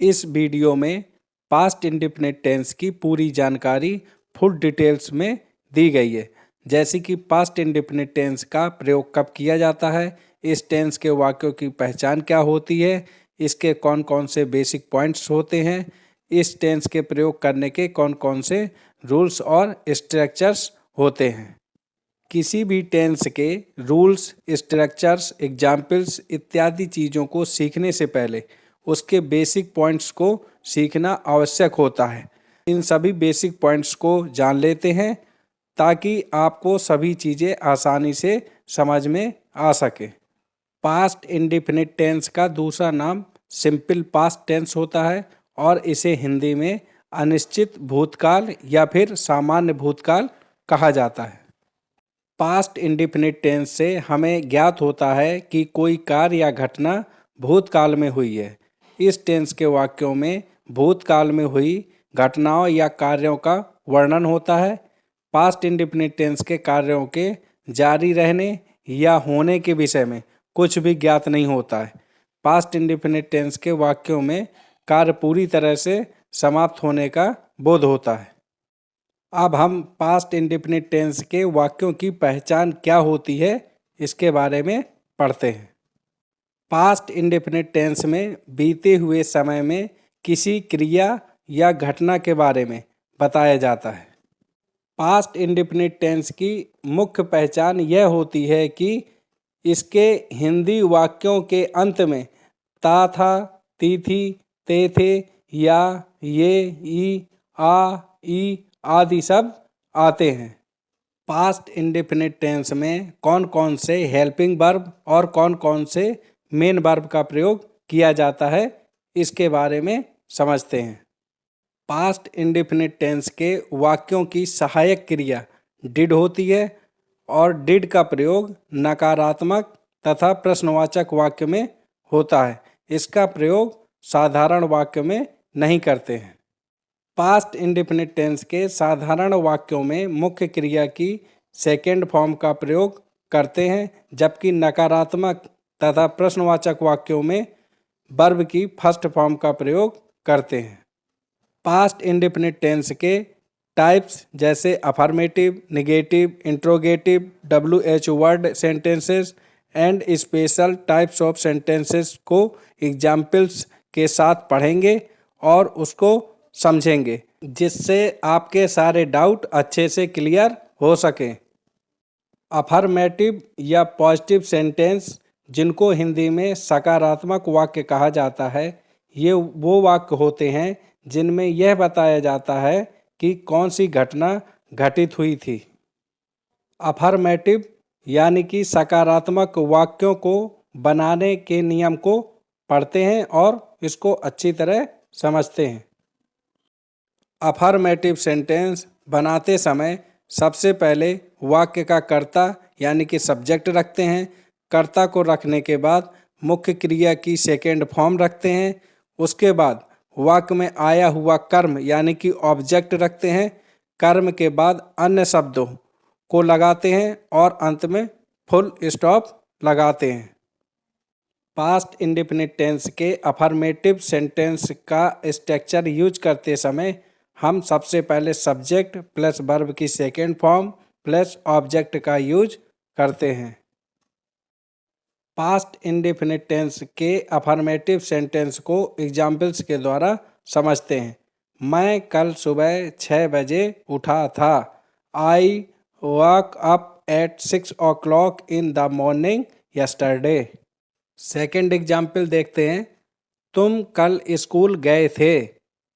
इस वीडियो में past indefinite tense की पूरी जानकारी फुल डिटेल्स में दी गई है, जैसे कि पास्ट इंडेफिनिट टेंस का प्रयोग कब किया जाता है, इस टेंस के वाक्यों की पहचान क्या होती है, इसके कौन कौन से बेसिक पॉइंट्स होते हैं, इस टेंस के प्रयोग करने के कौन कौन से रूल्स और स्ट्रक्चर्स होते हैं। किसी भी टेंस के रूल्स, स्ट्रक्चर्स, एग्जाम्पल्स इत्यादि चीज़ों को सीखने से पहले उसके बेसिक पॉइंट्स को सीखना आवश्यक होता है। इन सभी बेसिक पॉइंट्स को जान लेते हैं ताकि आपको सभी चीज़ें आसानी से समझ में आ सके। पास्ट इंडेफिनिट टेंस का दूसरा नाम सिंपल पास्ट टेंस होता है और इसे हिंदी में अनिश्चित भूतकाल या फिर सामान्य भूतकाल कहा जाता है। पास्ट इंडेफिनिट टेंस से हमें ज्ञात होता है कि कोई कार्य या घटना भूतकाल में हुई है। इस टेंस के वाक्यों में भूतकाल में हुई घटनाओं या कार्यों का वर्णन होता है। पास्ट इंडेफिनिट टेंस के कार्यों के जारी रहने या होने के विषय में कुछ भी ज्ञात नहीं होता है। पास्ट इंडेफिनिट टेंस के वाक्यों में कार्य पूरी तरह से समाप्त होने का बोध होता है। अब हम पास्ट इंडेफिनिट टेंस के वाक्यों की पहचान क्या होती है इसके बारे में पढ़ते हैं। पास्ट इंडेफिनिट टेंस में बीते हुए समय में किसी क्रिया या घटना के बारे में बताया जाता है। पास्ट इंडेफिनिट टेंस की मुख्य पहचान यह होती है कि इसके हिंदी वाक्यों के अंत में ता था, ती थी, ते थे, या, ये, ई, आ, ई आदि शब्द आते हैं। पास्ट इंडेफिनिट टेंस में कौन कौन से हेल्पिंग वर्ब और कौन कौन से मेन वर्ब का प्रयोग किया जाता है इसके बारे में समझते हैं। पास्ट इंडेफिनिट टेंस के वाक्यों की सहायक क्रिया डिड होती है और डिड का प्रयोग नकारात्मक तथा प्रश्नवाचक वाक्य में होता है। इसका प्रयोग साधारण वाक्य में नहीं करते हैं। पास्ट इंडेफिनिट टेंस के साधारण वाक्यों में मुख्य क्रिया की सेकेंड फॉर्म का प्रयोग करते हैं, जबकि नकारात्मक तथा प्रश्नवाचक वाक्यों में वर्ब की फर्स्ट फॉर्म का प्रयोग करते हैं। पास्ट इंडेफिनिट टेंस के टाइप्स जैसे affirmative, negative, interrogative, WH word sentences and special types of sentences को एग्जाम्पल्स के साथ पढ़ेंगे और उसको समझेंगे, जिससे आपके सारे डाउट अच्छे से क्लियर हो सकें। अफर्मेटिव या पॉजिटिव सेंटेंस, जिनको हिंदी में सकारात्मक वाक्य कहा जाता है, ये वो वाक्य होते हैं जिनमें यह बताया जाता है कि कौन सी घटना घटित हुई थी। अफर्मेटिव यानी कि सकारात्मक वाक्यों को बनाने के नियम को पढ़ते हैं और इसको अच्छी तरह समझते हैं। अफर्मेटिव सेंटेंस बनाते समय सबसे पहले वाक्य का कर्ता यानी कि सब्जेक्ट रखते हैं। कर्ता को रखने के बाद मुख्य क्रिया की सेकेंड फॉर्म रखते हैं। उसके बाद वाक्य में आया हुआ कर्म यानी कि ऑब्जेक्ट रखते हैं। कर्म के बाद अन्य शब्दों को लगाते हैं और अंत में फुल स्टॉप लगाते हैं। पास्ट इंडेफिनिट टेंस के अफर्मेटिव सेंटेंस का स्ट्रक्चर यूज करते समय हम सबसे पहले सब्जेक्ट प्लस वर्ब की सेकेंड फॉर्म प्लस ऑब्जेक्ट का यूज करते हैं। पास्ट इंडेफिनिट टेंस के अफर्मेटिव सेंटेंस को एग्जाम्पल्स के द्वारा समझते हैं। मैं कल सुबह 6 बजे उठा था। I walk up at 6 o'clock in the morning yesterday. Second example देखते हैं। तुम कल स्कूल गए थे।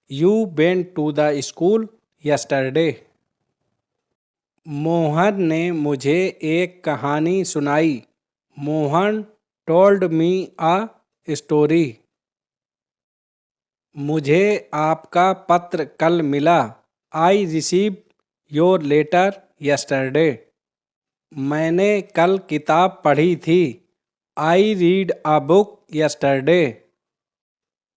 You went to the school yesterday. Mohan ने मुझे एक कहानी सुनाई। Mohan told me a story. मुझे आपका पत्र कल मिला। I receive your letter yesterday. मैंने कल किताब पढ़ी थी। I read a book yesterday.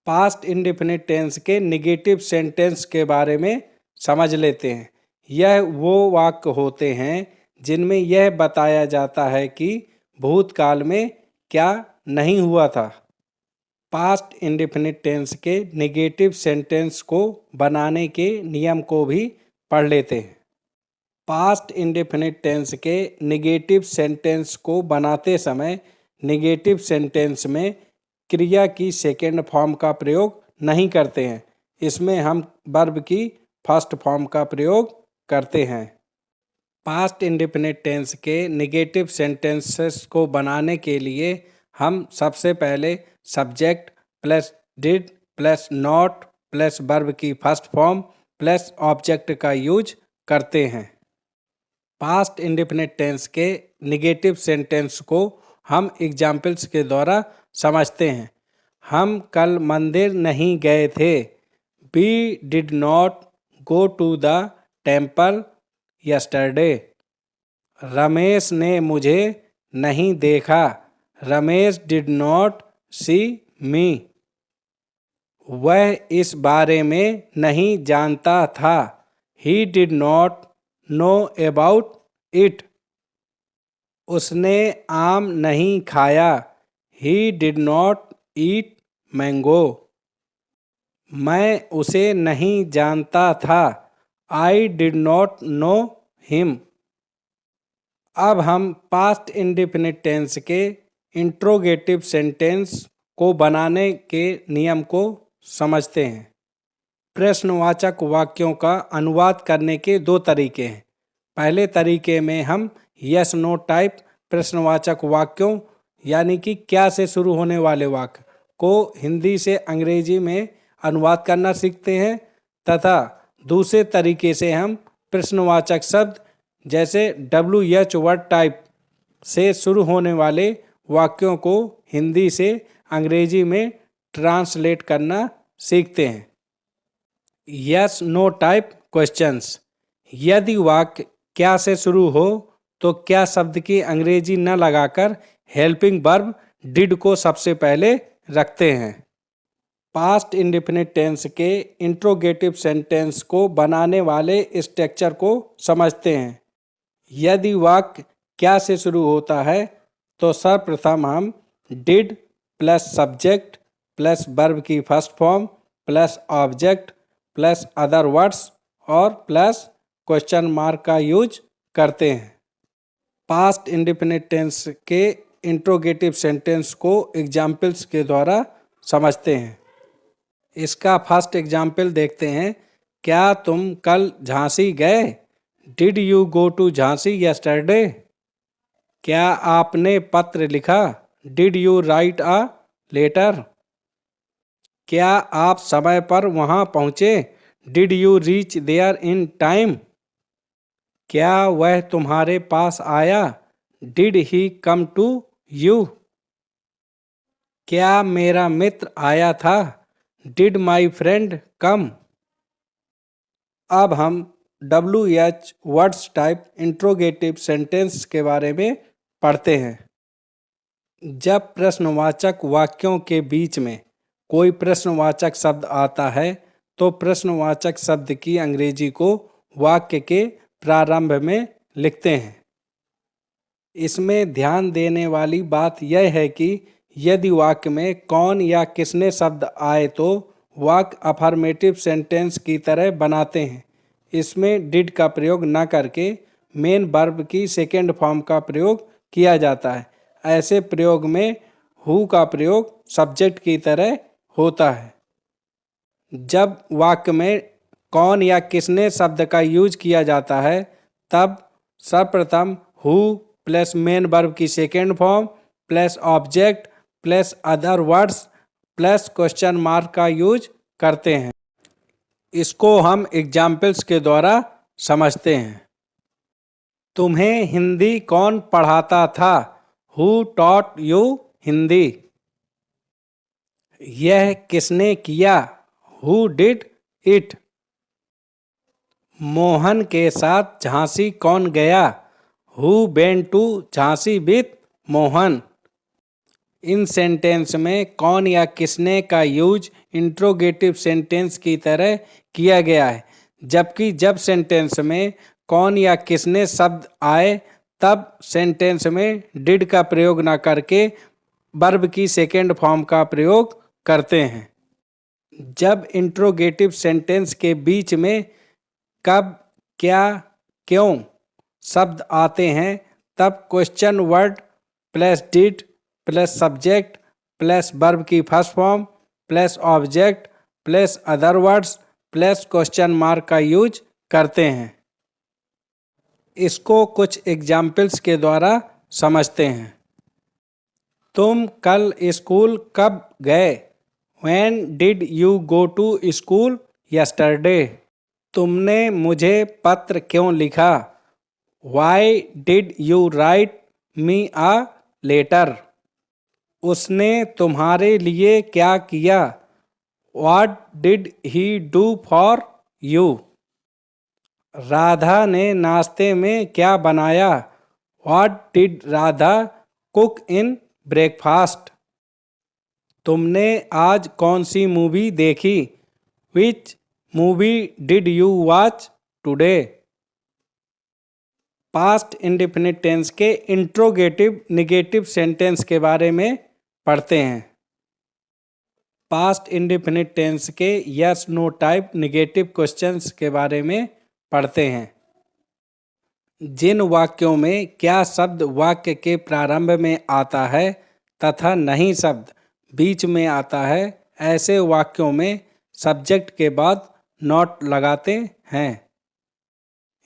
Past indefinite tense के नेगेटिव सेंटेंस के बारे में समझ लेते हैं। यह वो वाक्य होते हैं जिनमें यह बताया जाता है कि भूतकाल में क्या नहीं हुआ था। पास्ट इंडेफिनिट टेंस के नेगेटिव सेंटेंस को बनाने के नियम को भी पढ़ लेते हैं। पास्ट इंडेफिनिट टेंस के नेगेटिव सेंटेंस को बनाते समय नेगेटिव सेंटेंस में क्रिया की सेकेंड फॉर्म का प्रयोग नहीं करते हैं। इसमें हम वर्ब की फर्स्ट फॉर्म का प्रयोग करते हैं। पास्ट इंडेफिनिट टेंस के नेगेटिव सेंटेंसेस को बनाने के लिए हम सबसे पहले subject plus did plus not plus verb की फर्स्ट फॉर्म प्लस ऑब्जेक्ट का यूज करते हैं। पास्ट इंडेफिनिट टेंस के नेगेटिव सेंटेंस को हम एग्जाम्पल्स के द्वारा समझते हैं। हम कल मंदिर नहीं गए थे। We did not go to the temple yesterday. Ramesh ने मुझे नहीं देखा। Ramesh did not see me. वह इस बारे में नहीं जानता था। He did not know about it. उसने आम नहीं खाया। He did not eat mango. मैं उसे नहीं जानता था। I did not know him. अब हम पास्ट इंडेफिनिट टेंस के इंट्रोगेटिव सेंटेंस को बनाने के नियम को समझते हैं। प्रश्नवाचक वाक्यों का अनुवाद करने के दो तरीके हैं। पहले तरीके में हम यस नो टाइप प्रश्नवाचक वाक्यों यानी कि क्या से शुरू होने वाले वाक्य को हिंदी से अंग्रेजी में अनुवाद करना सीखते हैं तथा दूसरे तरीके से हम प्रश्नवाचक शब्द जैसे WH वर्ड टाइप से शुरू होने वाले वाक्यों को हिंदी से अंग्रेजी में ट्रांसलेट करना सीखते हैं। Yes no type questions. यदि वाक्य क्या से शुरू हो तो क्या शब्द की अंग्रेजी न लगाकर हेल्पिंग वर्ब डिड को सबसे पहले रखते हैं। पास्ट इंडेफिनिट टेंस के इंट्रोगेटिव सेंटेंस को बनाने वाले स्ट्रक्चर को समझते हैं। यदि वाक्य क्या से शुरू होता है तो सर्वप्रथम हम did plus subject plus verb की first form plus object plus other words और प्लस क्वेश्चन मार्क का यूज करते हैं। पास्ट इंडेफिनिट टेंस के इंट्रोगेटिव सेंटेंस को एग्जाम्पल्स के द्वारा समझते हैं। इसका फर्स्ट एग्जाम्पल देखते हैं। क्या तुम कल झांसी गए? Did you go to Jhansi yesterday? क्या आपने पत्र लिखा? Did you write a letter? क्या आप समय पर वहां पहुंचे? Did you reach there in time? क्या वह तुम्हारे पास आया? Did he come to you? क्या मेरा मित्र आया था? Did my friend come? अब हम WH words type interrogative sentence के बारे में पढ़ते हैं। जब प्रश्नवाचक वाक्यों के बीच में कोई प्रश्नवाचक शब्द आता है तो प्रश्नवाचक शब्द की अंग्रेजी को वाक्य के प्रारंभ में लिखते हैं। इसमें ध्यान देने वाली बात यह है कि यदि वाक्य में कौन या किसने शब्द आए तो वाक्य अफर्मेटिव सेंटेंस की तरह बनाते हैं। इसमें डिड का प्रयोग न करके मेन वर्ब की सेकेंड फॉर्म का प्रयोग किया जाता है। ऐसे प्रयोग में हु का प्रयोग सब्जेक्ट की तरह होता है। जब वाक्य में कौन या किसने शब्द का यूज किया जाता है तब सर्वप्रथम हु प्लस मेन वर्ब की second form plus object plus other words plus question mark का यूज करते हैं। इसको हम एग्जाम्पल्स के द्वारा समझते हैं। तुम्हें हिंदी कौन पढ़ाता था? Who taught you Hindi? यह किसने किया? Who did it? मोहन के साथ झांसी कौन गया? Who went to Jhansi with Mohan? इन सेंटेंस में कौन या किसने का यूज इंट्रोगेटिव सेंटेंस की तरह किया गया है, जबकि जब सेंटेंस में कौन या किसने शब्द आए तब सेंटेंस में डिड का प्रयोग ना करके वर्ब की सेकेंड फॉर्म का प्रयोग करते हैं। जब इंट्रोगेटिव सेंटेंस के बीच में कब, क्या, क्यों शब्द आते हैं तब question word plus did plus subject plus verb की first form plus object plus other words plus question mark का यूज करते हैं। इसको कुछ एग्जाम्पल्स के द्वारा समझते हैं। तुम कल स्कूल कब गए? When did you go to school yesterday? तुमने मुझे पत्र क्यों लिखा? Why did you write me a letter? उसने तुम्हारे लिए क्या किया? What did he do for you? Radha ने नाश्ते में क्या बनाया? What did Radha cook in breakfast? तुमने आज कौन सी मूवी देखी? Which movie did you watch today? Past indefinite tense के इंट्रोगेटिव नेगेटिव सेंटेंस के बारे में पढ़ते हैं। पास्ट इंडेफिनिट टेंस के yes no type negative questions के बारे में पढ़ते हैं। जिन वाक्यों में क्या शब्द वाक्य के प्रारंभ में आता है तथा नहीं शब्द बीच में आता है, ऐसे वाक्यों में सब्जेक्ट के बाद नॉट लगाते हैं।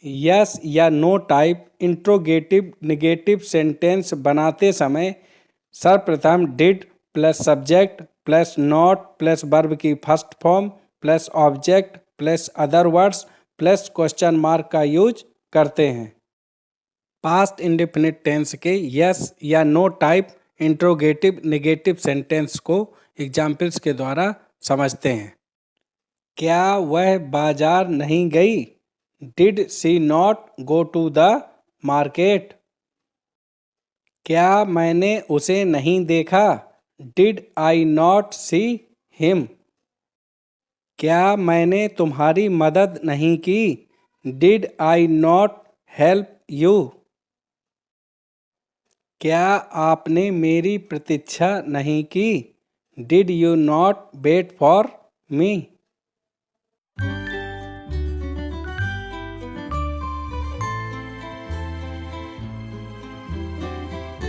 यस या no type interrogative negative sentence बनाते समय सर्वप्रथम did plus subject plus not plus verb की first form plus object plus other words plus question mark का यूज करते हैं। पास्ट इंडेफिनिट टेंस के यस या no type interrogative negative sentence को एग्जाम्पल्स के द्वारा समझते हैं। क्या वह बाजार नहीं गई? Did she not go to the market? क्या मैंने उसे नहीं देखा? Did I not see him? क्या मैंने तुम्हारी मदद नहीं की? Did I not help you? क्या आपने मेरी प्रतीक्षा नहीं की? Did you not wait for me?